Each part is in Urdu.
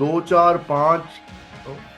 2 4 5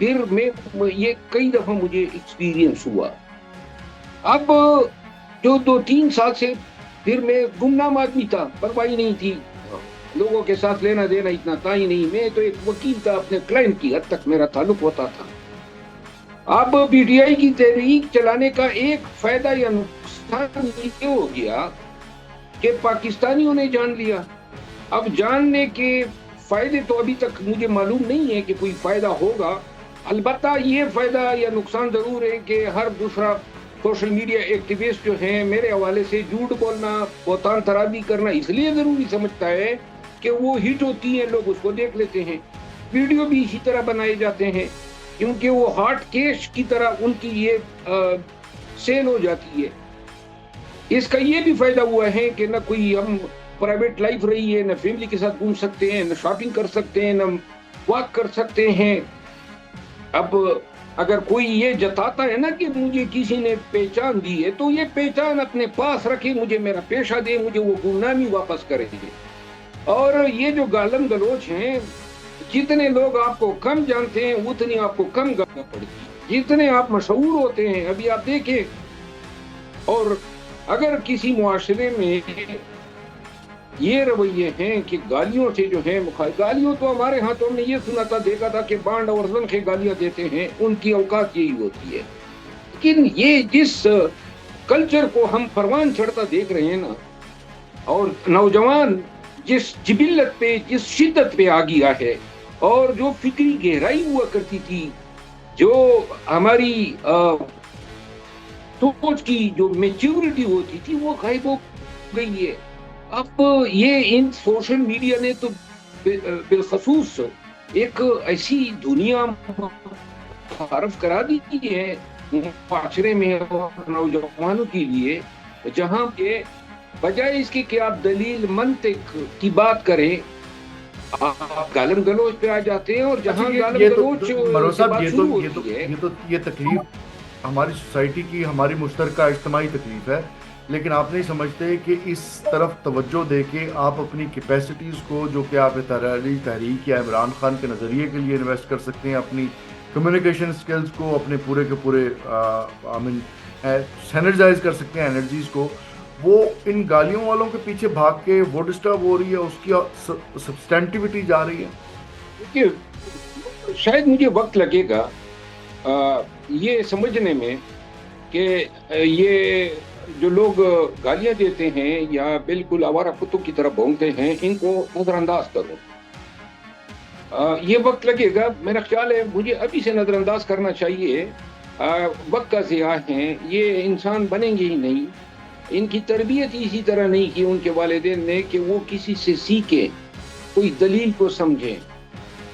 پھر میں یہ کئی دفعہ مجھے ایکسپیرینس ہوا. اب جو 2-3 سال سے پھر میں گمنام آدمی تھا, پرواہی نہیں تھی, لوگوں کے ساتھ لینا دینا اتنا تھا ہی نہیں. میں تو ایک وکیل تھا, اپنے کلائنٹ کی حد تک میرا تعلق ہوتا تھا. اب پی ٹی آئی کی تحریک چلانے کا ایک فائدہ یا نقصان یہ ہو گیا کہ پاکستانیوں نے جان لیا. اب جاننے کے فائدے تو ابھی تک مجھے معلوم نہیں ہے کہ کوئی فائدہ ہوگا. البتہ یہ فائدہ یا نقصان ضرور ہے کہ ہر دوسرا سوشل میڈیا ایکٹیوسٹ جو ہیں میرے حوالے سے جھوٹ بولنا, بہتان ترازی کرنا اس لیے ضروری سمجھتا ہے کہ وہ ہٹ ہوتی ہیں, لوگ اس کو دیکھ لیتے ہیں. ویڈیو بھی اسی طرح بنائے جاتے ہیں کیونکہ وہ ہارٹ کیش کی طرح ان کی یہ سیل ہو جاتی ہے. اس کا یہ بھی فائدہ ہوا ہے کہ نہ کوئی ہم پرائیویٹ لائف رہی ہے, نہ فیملی کے ساتھ گھوم سکتے ہیں, نہ شاپنگ کر سکتے ہیں, نہ واک کر سکتے ہیں. اب اگر کوئی یہ جتاتا ہے نا کہ مجھے کسی نے پہچان دی ہے, تو یہ پہچان اپنے پاس رکھے, مجھے میرا پیشہ دے, مجھے وہ گمنامی واپس کرے. اور یہ جو گالم گلوچ ہیں, جتنے لوگ آپ کو کم جانتے ہیں اتنی آپ کو کم گانا پڑتی ہے. جتنے آپ مشہور ہوتے ہیں, ابھی آپ دیکھیں, اور اگر کسی معاشرے میں یہ رویے ہیں کہ گالیوں سے جو ہے گالیوں تو ہمارے ہاں تو ہم نے یہ سنا تھا, دیکھا تھا کہ بانڈ اور زنخیں گالیاں دیتے ہیں, ان کی اوقات یہی ہوتی ہے. لیکن یہ جس کلچر کو ہم پروان چڑھتا دیکھ رہے ہیں نا, اور نوجوان جس جبلت پہ, جس شدت پہ آ گیا ہے, اور جو فکری گہرائی ہوا کرتی تھی, جو ہماری سوچ کی جو میچورٹی ہوتی تھی, وہ غائب ہو گئی ہے. اب یہ ان سوشل میڈیا نے تو بالخصوص ایک ایسی دنیا متعارف کرا دی ہے معاشرے میں اور نوجوانوں کے لیے, جہاں کے بجائے اس کی کہ آپ دلیل منطق کی بات کریں, آپ گالم گلوچ پہ آ جاتے ہیں. اور جہاں گالم گلوچ مروز سے صاحب, بات شروع ہوتی ہے, یہ تکلیف ہماری سوسائٹی کی, ہماری مشترکہ اجتماعی تکلیف ہے. لیکن آپ نہیں سمجھتے کہ اس طرف توجہ دے کے آپ اپنی کیپیسٹیز کو, جو کہ آپ تحریک یا عمران خان کے نظریے کے لیے انویسٹ کر سکتے ہیں, اپنی کمیونیکیشن سکلز کو اپنے پورے کے پورے سینرجائز کر سکتے ہیں انرجیز کو, وہ ان گالیوں والوں کے پیچھے بھاگ کے وہ ڈسٹرب ہو رہی ہے, اس کی سبسٹینٹیوٹی جا رہی ہے. دیکھیے, شاید مجھے وقت لگے گا یہ سمجھنے میں کہ یہ جو لوگ گالیاں دیتے ہیں یا بالکل آوارہ کتوں کی طرح بھونکتے ہیں, ان کو نظر انداز کرو. یہ وقت لگے گا, میرا خیال ہے مجھے ابھی سے نظر انداز کرنا چاہیے. وقت کا ضیاع ہے, یہ انسان بنیں گے ہی نہیں. ان کی تربیت اسی طرح نہیں کی ان کے والدین نے کہ وہ کسی سے سیکھیں, کوئی دلیل کو سمجھیں.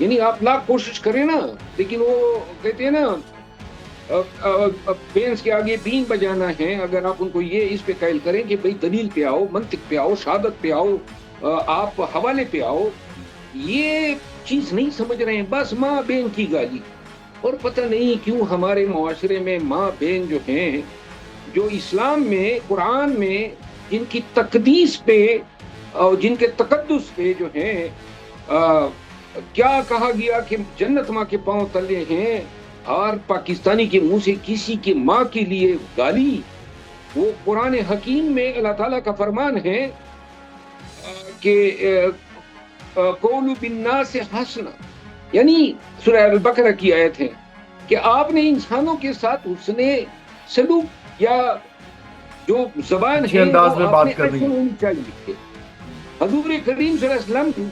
یعنی آپ لاکھ کوشش کریں نا, لیکن وہ کہتے ہیں نا بینس کے آگے بین بجانا ہے. اگر آپ ان کو یہ اس پہ قائل کریں کہ بھئی دلیل پہ آؤ, منطق پہ آؤ, شہادت پہ آؤ, آپ حوالے پہ آؤ, یہ چیز نہیں سمجھ رہے ہیں. بس ماں بہن کی گالی. اور پتہ نہیں کیوں ہمارے معاشرے میں ماں بہن جو ہیں, جو اسلام میں, قرآن میں جن کی تقدیس پہ اور جن کے تقدس پہ جو ہیں کیا کہا گیا کہ جنت ماں کے پاؤں تلے ہیں, اور پاکستانی کے منہ سے کسی کی ماں کے لیے گالی. وہ قرآن حکیم میں اللہ تعالیٰ کا فرمان ہے کہ قولوا بالناس حسنا, یعنی سورہ البقرہ کی آیت ہے کہ آپ نے انسانوں کے ساتھ حسن سلوک یا جو زبان ہے انداز میں وہ بات آپ نے کرنی اچھی ہونی چاہیے. حضور کریم صلی اللہ علیہ وسلم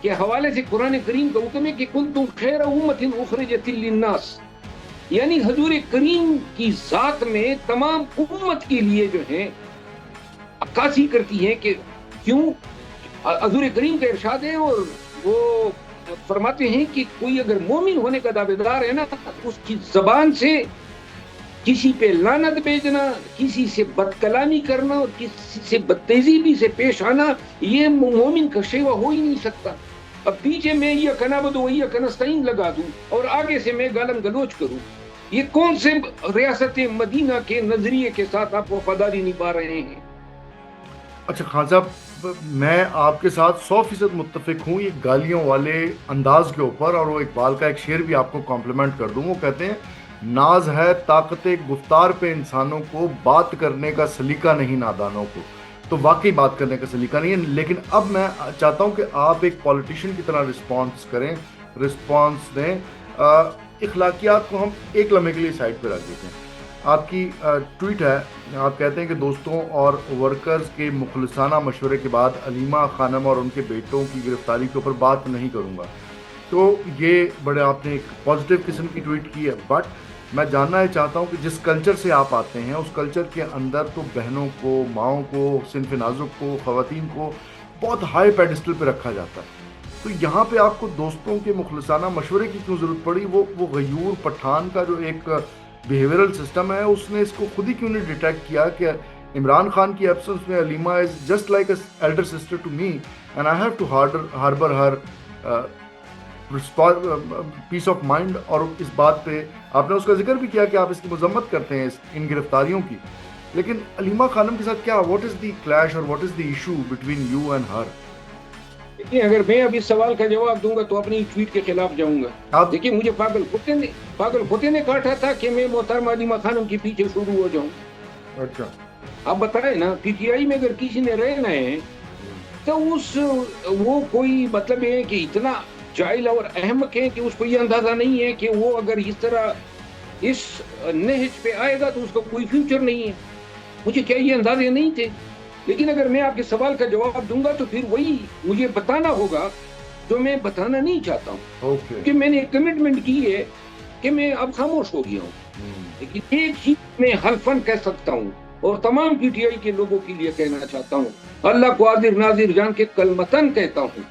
کے حوالے سے قرآن کریم کا حکم ہے کہ کنتم خیر امۃ اخرجت للناس, یعنی حضور کریم کی ذات میں تمام امت کے لیے جو ہے عکاسی کرتی ہے کہ کیوں. حضور کریم کا ارشاد ہے, اور وہ فرماتے ہیں کہ کوئی اگر مومن ہونے کا دعوے دار ہے نا, اس کی زبان سے کسی پہ لعنت بھیجنا, کسی سے بد کلامی کرنا اور کسی سے بدتہذیبی سے پیش آنا, یہ مومن کا شیوا ہو ہی نہیں سکتا. اب پیچھے میں یہ کنابد و یہ کنستعین لگا دوں اور آگے سے میں گالم گلوچ کروں, یہ کون سے ریاست مدینہ کے نظریے کے ساتھ آپ وفاداری نبھا رہے ہیں؟ اچھا خان صاحب, میں آپ کے ساتھ 100% متفق ہوں یہ گالیوں والے انداز کے اوپر، اور وہ اقبال کا ایک شعر بھی آپ کو کمپلیمنٹ کر دوں، وہ کہتے ہیں ناز ہے طاقت گفتار پہ انسانوں کو، بات کرنے کا سلیقہ نہیں نادانوں کو. تو واقعی بات کرنے کا سلیقہ نہیں ہے. لیکن اب میں چاہتا ہوں کہ آپ ایک پولیٹیشین کی طرح رسپانس کریں، رسپانس دیں. اخلاقیات کو ہم ایک لمحے کے لیے سائڈ پہ رکھ دیتے ہیں. آپ کی ٹویٹ ہے، آپ کہتے ہیں کہ دوستوں اور ورکرز کے مخلصانہ مشورے کے بعد علیمہ خانم اور ان کے بیٹوں کی گرفتاری کے اوپر بات نہیں کروں گا. تو یہ بڑے آپ نے ایک پازیٹیو قسم کی ٹویٹ کی ہے. بٹ میں جاننا چاہتا ہوں کہ جس کلچر سے آپ آتے ہیں اس کلچر کے اندر تو بہنوں کو، ماؤں کو، صنف نازک کو، خواتین کو بہت ہائی پیڈسٹل پہ رکھا جاتا ہے. تو یہاں پہ آپ کو دوستوں کے مخلصانہ مشورے کی کیوں ضرورت پڑی؟ وہ غیور پٹھان کا جو ایک بیہیورل سسٹم ہے اس نے اس کو خود ہی کیوں نہیں ڈیٹیکٹ کیا کہ عمران خان کی ایبسنس میں Aleema is just like a elder sister to me and I have to harbour her peace of mind. اور اس بات پہ آپ نے اس کا ذکر بھی کیا کہ آپ اس کی مذمت کرتے ہیں ان گرفتاریوں کی. لیکن علیمہ خانم کے ساتھ کیا واٹ از دی کلیش اور what is the issue between you and her? دیکھیے اگر میں اب اس سوال کا جواب دوں گا تو اپنی ٹویٹ کے خلاف جاؤں گا. دیکھیے مجھے پاگل کتے نے کاٹا تھا کہ میں محترمہ علیمہ خانم کے پیچھے شروع ہو جاؤں. اچھا آپ بتائیں نا پی ٹی آئی میں اگر کسی نے رہنا ہے تو وہ کوئی مطلب ہے کہ اتنا جاہل اور احمق ہے کہ اس کو یہ اندازہ نہیں ہے کہ وہ اگر اس طرح اس نہج پہ آئے گا تو اس کا کوئی فیوچر نہیں ہے. مجھے کیا یہ اندازے نہیں تھے؟ لیکن اگر میں آپ کے سوال کا جواب دوں گا تو پھر وہی مجھے بتانا ہوگا جو میں بتانا نہیں چاہتا ہوں. کہ میں نے ایک کمٹمنٹ کی ہے کہ میں اب خاموش ہو گیا ہوں. لیکن ایک چیز میں حلفاً کہہ سکتا ہوں اور تمام پی ٹی آئی کے لوگوں کے لیے کہنا چاہتا ہوں، اللہ کو حاضر ناظر جان کے کلمتاً کہتا ہوں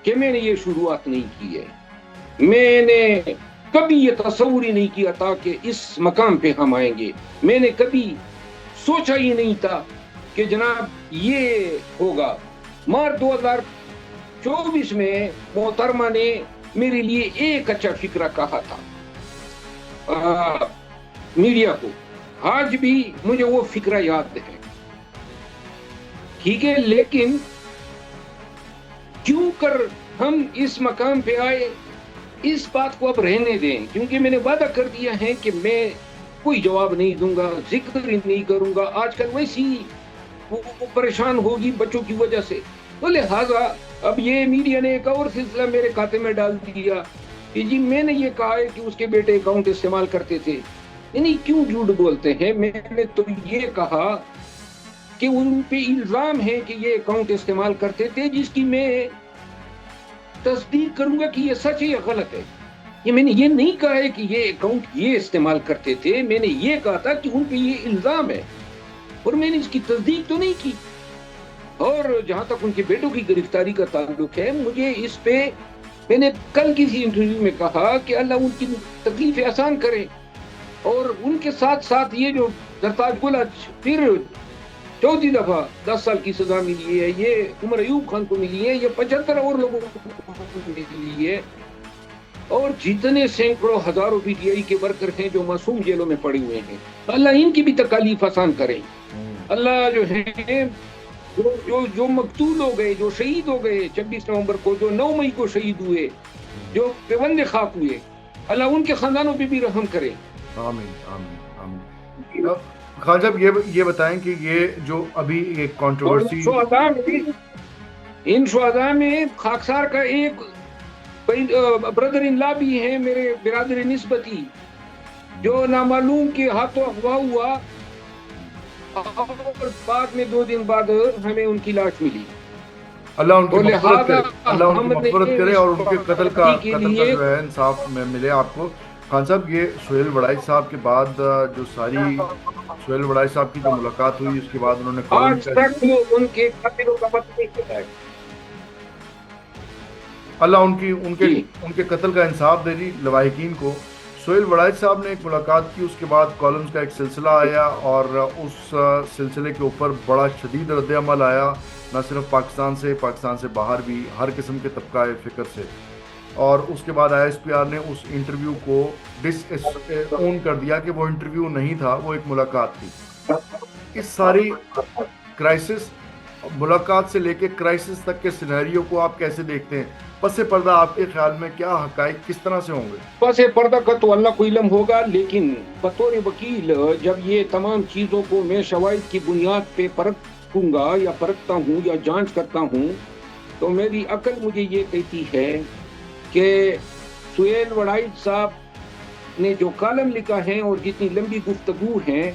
کہ میں نے یہ شروعات نہیں کی ہے. میں نے کبھی یہ تصور ہی نہیں کیا تھا کہ اس مقام پہ ہم آئیں گے. میں نے کبھی سوچا ہی نہیں تھا کہ جناب یہ ہوگا. مارچ 2024 میں محترمہ نے میرے لیے ایک اچھا فکرہ کہا تھا میڈیا کو. آج بھی مجھے وہ فکرہ یاد ہے. ٹھیک ہے، لیکن کیوں کر ہم اس مقام پہ آئے اس بات کو اب رہنے دیں، کیونکہ میں نے وعدہ کر دیا ہے کہ میں کوئی جواب نہیں دوں گا، ذکر نہیں کروں گا. آج کل ویسی وہ پریشان ہوگی بچوں کی وجہ سے. تو لہٰذا اب یہ میڈیا نے ایک اور سلسلہ میرے کھاتے میں ڈال دیا کہ جی میں نے یہ کہا ہے کہ اس کے بیٹے اکاؤنٹ استعمال کرتے تھے. یعنی کیوں جھوٹ بولتے ہیں؟ میں نے تو یہ کہا کہ ان پہ الزام ہے کہ یہ اکاؤنٹ استعمال کرتے تھے، جس کی میں تصدیق کروں گا کہ یہ سچ ہے یا غلط ہے. یہ میں نے یہ نہیں کہا ہے کہ یہ اکاؤنٹ یہ استعمال کرتے تھے. میں نے یہ کہا تھا کہ ان پہ یہ الزام ہے اور میں نے اس کی تصدیق تو نہیں کی. اور جہاں تک ان کے بیٹوں کی گرفتاری کا تعلق ہے، مجھے اس پہ میں نے کل کسی انٹرویو میں کہا کہ اللہ ان کی تکلیفیں آسان کرے. اور ان کے ساتھ ساتھ یہ جو زرتاج گل پھر چوتھی دفعہ 10 سال کی سزا ملی ہے، یہ عمر ایوب خان کو ملی ہے، یہ 75 اور لوگوں کو ملی ہے. اور جتنے سینکڑوں ہزاروں پی ٹی آئی کے ورکر ہیں جو معصوم جیلوں میں پڑے ہوئے ہیں، اللہ ان کی بھی تکالیف آسان کرے. اللہ جو ہے جو مقتول ہو گئے، جو شہید ہو گئے 26 نومبر کو، جو 9 مئی کو شہید ہوئے، جو پیوند خاک ہوئے، اللہ ان کے خاندانوں پہ بھی رحم کرے. آمین آمین آمین. خان صاحب یہ بتائیں کہ یہ جو ابھی ایک کنٹروورسی ان شہداء میں خاکسار کا ایک بردر ان لا بھی ہیں، میرے برادر نسبتی، جو نامعلوم کے ہاتھوں اغوا ہوا اور بعد میں 2 دن بعد ہمیں ان کی لاش ملی. اللہ ان کی مغفرت کرے، اللہ ان کی مغفرت کرے اور ان کے قتل کا جو ہے انصاف میں ملے آپ کو. خان صاحب یہ سہیل وڑائی صاحب کے بعد جو ساری سہیل وڑائی صاحب کی جو ملاقات ہوئی اس کے بعد انہوں نے آج تک ان کے قاتلوں کا پتہ نہیں چلا ہے. اللہ ان کے قتل کا انصاف دے دی لواحقین کو. سہیل وڑائی صاحب نے ایک ملاقات کی، اس کے بعد کالمز کا ایک سلسلہ آیا اور اس سلسلے کے اوپر بڑا شدید رد عمل آیا، نہ صرف پاکستان سے باہر بھی، ہر قسم کے طبقہ فکر سے. اور اس کے بعد آئی ایس پی آر نے اس انٹرویو کو ڈس اون کر دیا کہ وہ انٹرویو نہیں تھا، وہ ایک ملاقات تھی. اس ساری کرائسس ملاقات سے لے کے کرائسس تک کے سینیریو کو آپ کیسے دیکھتے ہیں؟ پس پردہ آپ کے خیال میں کیا حقائق کس طرح سے ہوں گے؟ پس پردہ کا تو اللہ کو علم ہوگا، لیکن بطور وکیل جب یہ تمام چیزوں کو میں شواہد کی بنیاد پہ پرکھوں گا یا پرکھتا ہوں یا جانچ کرتا ہوں، تو میری عقل مجھے یہ کہتی ہے کہ سہیل وڑائچ صاحب نے جو کالم لکھا ہے اور جتنی لمبی گفتگو ہے،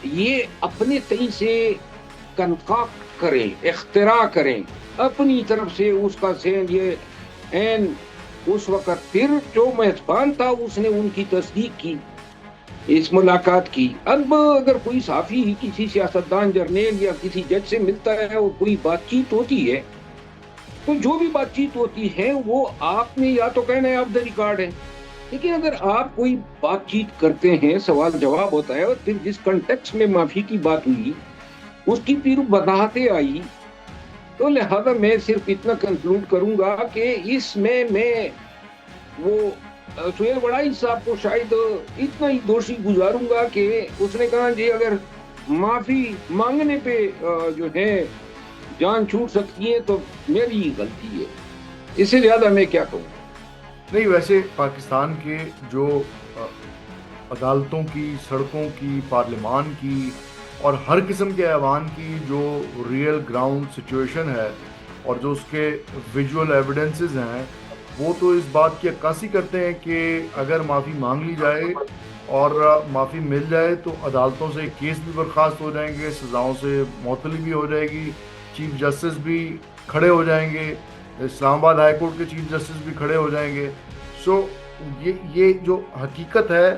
یہ اپنے تئیں سے کنکاکٹ کریں، اختراع کریں اپنی طرف سے، اس کا ذہن یہ این اس وقت پھر جو میزبان تھا اس نے ان کی تصدیق کی اس ملاقات کی۔ اب اگر کوئی صحافی کسی سیاستدان جرنیل یا کسی جج سے ملتا ہے اور کوئی بات چیت ہوتی ہے، تو جو بھی بات چیت ہوتی ہے وہ آپ نے یا تو کہنا ہے آف دا ریکارڈ ہے، لیکن اگر آپ کوئی بات چیت کرتے ہیں، سوال جواب ہوتا ہے، اور پھر جس کنٹیکس میں معافی کی بات ہوئی اس کی پھر وضاحتیں آئی، تو لہذا میں صرف اتنا کنکلوڈ کروں گا کہ اس میں وہ سہیل وڑائچ صاحب کو شاید اتنا ہی دوشی گزاروں گا کہ اس نے کہا جی اگر معافی مانگنے پہ جو ہے جان چھوٹ سکتی ہے تو میری ہی غلطی ہے، اس سے زیادہ میں کیا کہوں۔ نہیں، ویسے پاکستان کے جو عدالتوں کی، سڑکوں کی، پارلیمان کی اور ہر قسم کے ایوان کی جو ریئل گراؤنڈ سچویشن ہے اور جو اس کے ویژول ایویڈنسز ہیں، وہ تو اس بات کی عکاسی کرتے ہیں کہ اگر معافی مانگ لی جائے اور معافی مل جائے تو عدالتوں سے کیس بھی برخاست ہو جائیں گے، سزاؤں سے معطلی بھی ہو جائے گی، چیف جسٹس بھی کھڑے ہو جائیں گے، اسلام آباد ہائی کورٹ کے چیف جسٹس بھی کھڑے ہو جائیں گے۔ سو یہ جو حقیقت ہے،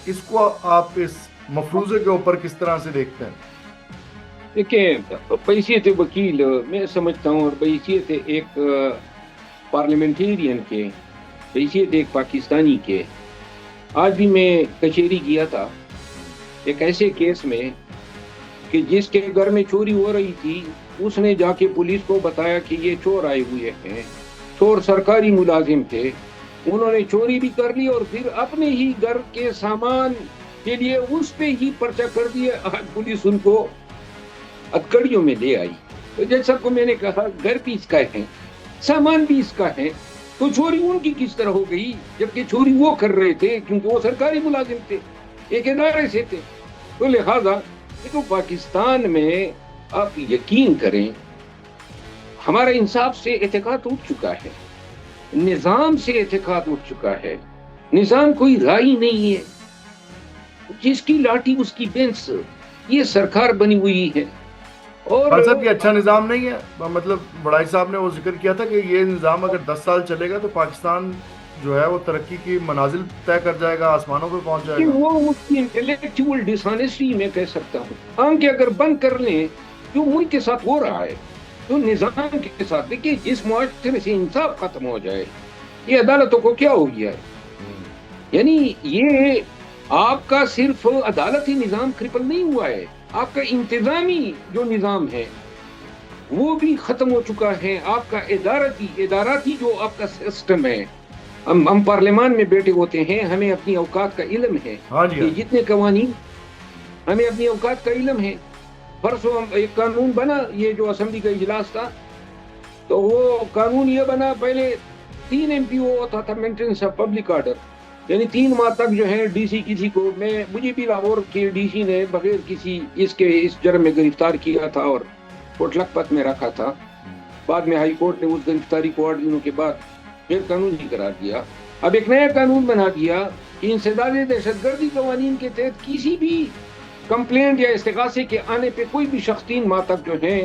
اس کو آپ اس مفروضے کے اوپر کس طرح سے دیکھتے ہیں؟ دیکھیں، بحیثیت وکیل میں سمجھتا ہوں، اور بحیثیت ایک پارلیمنٹیرین کے، بحیثیت ایک پاکستانی کے، آج بھی میں کچہری گیا تھا ایک ایسے کیس میں کہ جس کے گھر میں چوری ہو رہی تھی، اس نے جا کے پولیس کو بتایا کہ یہ چور آئے ہوئے ہیں، چور سرکاری ملازم تھے، انہوں نے چوری بھی کر لی اور پھر اپنے ہی گھر کے سامان کے لیے اس پہ ہی پرچہ کر دیا۔ آج پولیس ان کو ہتکڑیوں میں لے آئی۔ تو جج صاحب کو میں نے کہا گھر بھی اس کا ہے، سامان بھی اس کا ہے، تو چوری ان کی کس طرح ہو گئی جبکہ چوری وہ کر رہے تھے، کیونکہ وہ سرکاری ملازم تھے، ایک ادارے سے تھے۔ تو لہذا تو پاکستان میں آپ یقین کریں، ہمارا انصاف سے اعتقاد اٹھ چکا ہے، نظام سے اعتقاد اٹھ چکا ہے۔ نظام کوئی رائی نہیں ہے، جس کی لاٹھی اس کی بینس، یہ سرکار بنی ہوئی ہے۔ اور خان صاحب، یہ اچھا نظام نہیں ہے؟ مطلب وڑائچ صاحب نے وہ ذکر کیا تھا کہ یہ نظام اگر 10 سال چلے گا تو پاکستان جو ہے وہ ترقی کی منازل طے کر جائے گا، آسمانوں پہ پہنچ جائے گا۔ وہ اس کی انٹلیکچوئل ڈسانیسٹی میں کہہ سکتا ہوں، آنکھیں اگر بند کر لیں جو ملک کے ساتھ ہو رہا ہے، جو نظام کے ساتھ، دیکھیے جس معاشرے سے انصاف ختم ہو جائے، یہ عدالتوں کو کیا ہو گیا ہے؟ یعنی یہ آپ کا صرف عدالتی نظام کرپل نہیں ہوا ہے، آپ کا انتظامی جو نظام ہے وہ بھی ختم ہو چکا ہے، آپ کا اداراتی جو آپ کا سسٹم ہے۔ ہم پارلیمان میں بیٹھے ہوتے ہیں، ہمیں اپنی اوقات کا علم ہے کہ جتنے قوانین، ہمیں اپنی اوقات کا علم ہے۔ پرسوں ایک قانون بنا، یہ جو اسمبلی کا اجلاس تھا، تو وہ قانون یہ بنا، پہلے 3 MPO ہوتا تھا مینٹیننس آف پبلک آرڈر، یعنی 3 ماہ تک جو ہے ڈی سی کسی کو، مجھے بھی لاہور کے ڈی سی نے بغیر کسی اس جرم میں گرفتار کیا تھا اور کوٹ لکھپت میں رکھا تھا۔ بعد میں ہائی کورٹ نے اس گرفتاری کو 8 دنوں کے بعد غیر قانونی قرار دیا۔ اب ایک نیا قانون بنا دیا کہ انسداد دہشت گردی قوانین کے تحت کسی بھی کمپلینٹ یا استغاثے کے آنے پہ کوئی بھی شخص 3 ماہ تک جو ہے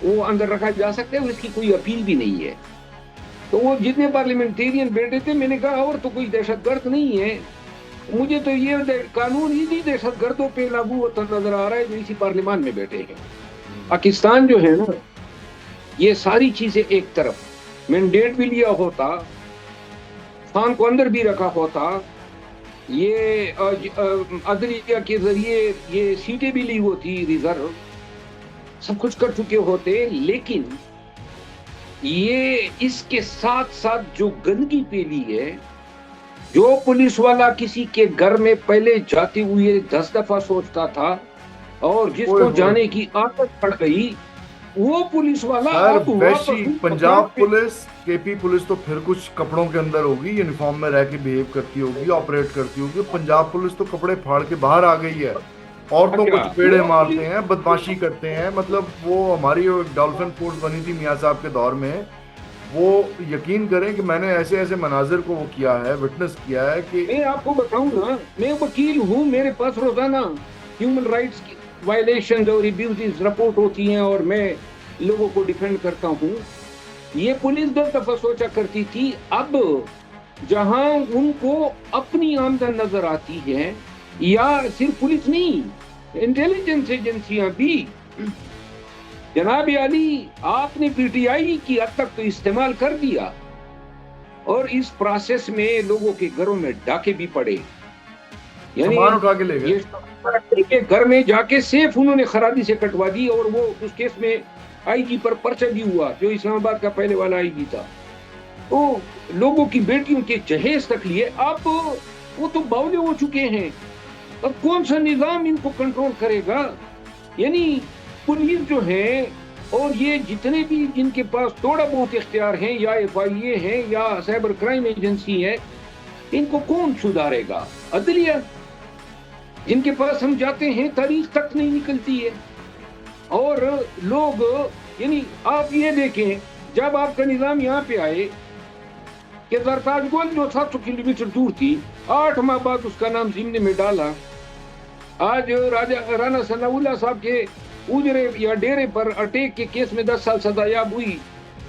وہ اندر رکھا جا سکتا ہے، اس کی کوئی اپیل بھی نہیں ہے۔ تو وہ جتنے پارلیمنٹیرین بیٹھے تھے، میں نے کہا اور تو کوئی دہشت گرد نہیں ہے، مجھے تو یہ قانون ہی دہشت گردوں پہ لاگو ہوتا نظر آ رہا ہے جو اسی پارلیمان میں بیٹھے ہیں۔ پاکستان جو ہے نا، یہ ساری چیزیں ایک طرف مینڈیٹ بھی لیا ہوتا، خان کو اندر بھی رکھا ہوتا، یہ عدلیہ کے ذریعے یہ سیٹیں بھی لی ہوتی، ریزرو سب کچھ کر چکے ہوتے، لیکن یہ اس کے ساتھ ساتھ جو گندگی پھیلی ہے، جو پولیس والا کسی کے گھر میں پہلے جاتے ہوئے 10 دفعہ سوچتا تھا، اور جس اوئے کو ہوئے جانے کی عادت پڑ گئی وہ پولیس والا سر، اب واپس ویشی ان پنجاب مقامات پہ پولیس کے پی پولیس تو پھر کچھ کپڑوں کے اندر ہوگی، یونیفارم میں رہ کے بہیو کرتی ہوگی، آپریٹ کرتی ہوگی. پنجاب پولیس تو کپڑے پھاڑ کے باہر آ گئی ہے، عورتوں کو اچھا چپیڑے وہ مارتے پولیس ہیں، بدماشی کرتے ہیں. مطلب وہ ہماری ڈولفن فورس بنی تھی میاں صاحب کے دور میں، وہ یقین کریں کہ میں نے ایسے ایسے مناظر کو وہ کیا ہے، وٹنس کیا ہے کہ میں آپ کو بتاؤں نا، میں وکیل ہوں، میرے پاس روزانہ ہیومن رائٹس کی وائلیشن اور ابیوز رپورٹ ہوتی ہیں اور میں لوگوں کو ڈیفینڈ کرتا ہوں. یہ پولیس 10 دفعہ سوچا کرتی تھی، اب جہاں ان کو اپنی آمدن نظر آتی ہے، یا صرف پولیس نہیں، انٹیلیجنس ایجنسیاں بھی. جناب علی، آپ نے پی ٹی آئی کی حد تک تو استعمال کر دیا، اور اس پروسیس میں لوگوں کے گھروں میں ڈاکے بھی پڑے. یعنی سامان اٹھا کے لے گئے. یہ گھر میں جا کے سیف انہوں نے خرابی سے کٹوا دی، اور وہ اس کیس میں آئی جی پر پرچہ بھی ہوا، جو اسلام آباد کا پہلے والا آئی جی تھا. تو لوگوں کی بیٹیوں کے جہیز تک لیے. اب وہ تو باولے ہو چکے ہیں، اب کون سا نظام ان کو کنٹرول کرے گا؟ یعنی پولیس جو ہے اور یہ جتنے بھی جن کے پاس تھوڑا بہت اختیار ہیں، یا ایف آئی اے ہیں یا سائبر کرائم ایجنسی ہے، ان کو کون سدھارے گا؟ عدلیہ، جن کے پاس ہم جاتے ہیں تاریخ تک نہیں نکلتی ہے. اور لوگ، یعنی آپ یہ دیکھیں، جب آپ کا نظام یہاں پہ آئے کہ زرتاج گول جو 700 کلومیٹر دور تھی، 8 ماہ بعد اس کا نام ضمن میں ڈالا. آج رانا ثناء اللہ صاحب کے اجرے یا ڈیرے پر اٹیک کے کیس میں 10 سال سزا یاب ہوئی.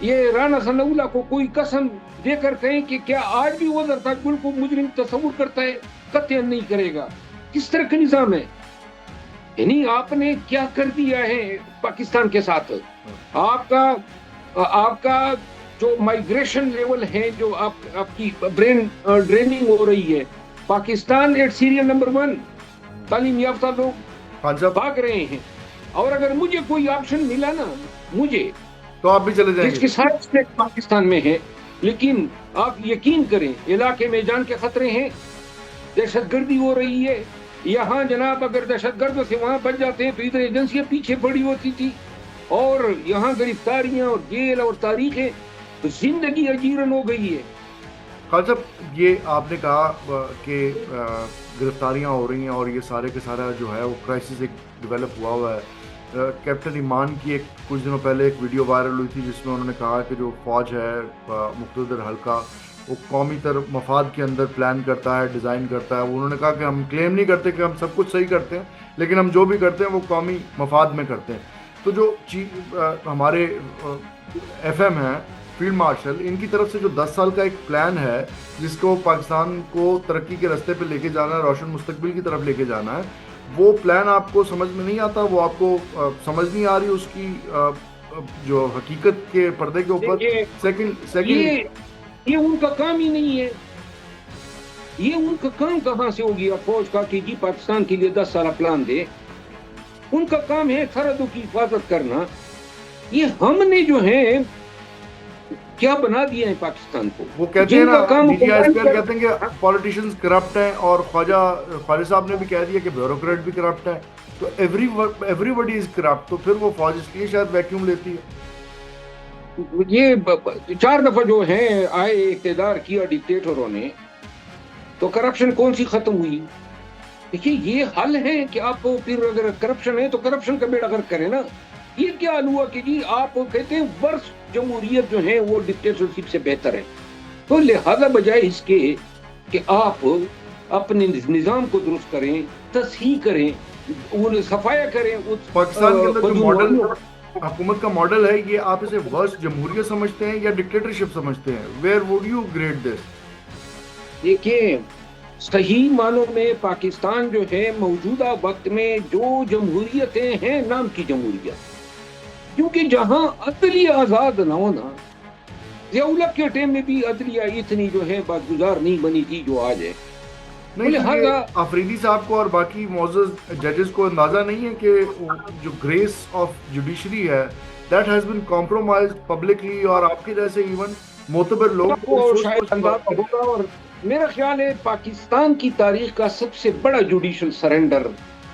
یہ رانا ثناء اللہ کو کوئی قسم دے کر کہیں کہ کیا آج بھی وہ زرتاج گل کو مجرم تصور کرتا ہے؟ قطعاً نہیں کرے گا. کس طرح کا نظام ہے؟ یعنی آپ نے کیا کر دیا ہے پاکستان کے ساتھ. آپ کا جو مائگریشن لیول ہے، جو آپ کی برین ڈریننگ ہو رہی ہے، پاکستان ایٹ سیریل نمبر 1، تعلیم یافتہ لوگ بھاگ رہے ہیں. اور اگر مجھے کوئی آپشن ملا نا، مجھے، تو آپ بھی چلے جائیں جس گے. کے سارے اسٹیٹ پاکستان میں ہے، لیکن آپ یقین کریں علاقے میں جان کے خطرے ہیں، دہشت گردی ہو رہی ہے. یہاں جناب اگر دہشت گرد سے وہاں بچ جاتے ہیں تو ادھر ایجنسیاں پیچھے پڑی ہوتی تھی، اور یہاں گرفتاریاں اور جیل اور تاریخیں، زندگی اجیرن ہو گئی ہے. خالد صاحب، یہ آپ نے کہا کہ گرفتاریاں ہو رہی ہیں اور یہ سارے کے سارا جو ہے وہ کرائسس ایک ڈیولپ ہوا ہے. کیپٹن ایمان کی کچھ دنوں پہلے ایک ویڈیو وائرل ہوئی تھی جس میں انہوں نے کہا کہ جو فوج ہے مقتدر حلقہ، وہ قومی مفاد کے اندر پلان کرتا ہے، ڈیزائن کرتا ہے. انہوں نے کہا کہ ہم کلیم نہیں کرتے کہ ہم سب کچھ صحیح کرتے ہیں، لیکن ہم جو بھی کرتے ہیں وہ قومی مفاد میں کرتے ہیں. تو جو ہمارے ایف ایم ہیں فیلڈ مارشل، ان کی طرف سے جو 10 سال کا ایک پلان ہے جس کو پاکستان کو ترقی کے راستے پہ لے کے جانا ہے، روشن مستقبل کی طرف لے کے جانا ہے، وہ پلان آپ کو سمجھ میں نہیں آتا؟ وہ آپ کو سمجھ نہیں آ رہی اس کی جو حقیقت کے پردے کے اوپر؟ سیکنڈ یہ ان کا کام ہی نہیں ہے. یہ ان کا کام کہاں سے ہو گیا فوج کا کہ جی پاکستان کے لیے 10 سالہ پلان دے؟ ان کا کام ہے سرحدوں کی حفاظت کرنا. یہ ہم نے جو ہے کیا بنا دیا ہے پاکستان کو. وہ کہتے ہیں نا، D G S P L کہتے ہیں کہ پولیٹیشینز کرپٹ ہیں، اور خواجہ صاحب نے بھی کہہ دیا کہ بیوروکریٹ بھی کرپٹ ہے. تو ایوری بڈی از کرپٹ. تو پھر وہ فوج اس لیے شاید ویکیوم لیتی ہے. یہ 4 دفعہ جو ہے آئے اقتدار کیا ڈکٹیٹروں نے، تو کرپشن کون سی ختم ہوئی؟ دیکھیے یہ حل ہے کہ آپ پھر اگر کرپشن ہے تو کرپشن کا بیڑا غرق کریں نا. یہ کیا حل ہوا کہ جی آپ کہتے ہیں ورس جمہوریت جو ہے وہ ڈکٹیٹرشپ سے بہتر ہے. تو لہذا بجائے اس کے کہ آپ اپنے نظام کو درست کریں، تصحیح کریں، صفایا کریں. پاکستان کے اندر جو ماڈل حکومت کا ماڈل ہے، یہ آپ اسے ورس جمہوریت سمجھتے ہیں یا ڈکٹیٹرشپ سمجھتے ہیں؟ ویئر وڈ یو گریڈ دس؟ دیکھیں، صحیح معنوں میں پاکستان جو ہے موجودہ وقت میں جو جمہوریتیں ہیں نام کی جمہوریت، کیونکہ جہاں عدلیہ آزاد نہ ہونا، ضیاء کے ٹائم میں بھی عدلیہ اتنی جو ہے بازگزار نہیں بنی تھی جو آج ہے. نہیں، آفریدی صاحب کو اور باقی معزز ججز کو اندازہ نہیں ہے کہ جو گریس آف جوڈیشری ہے that has been compromised publicly, اور آپ کے جیسے ایون معتبر لوگ شاید اندازہ ہوگا. اور میرا خیال ہے پاکستان کی تاریخ کا سب سے بڑا جوڈیشل سرنڈر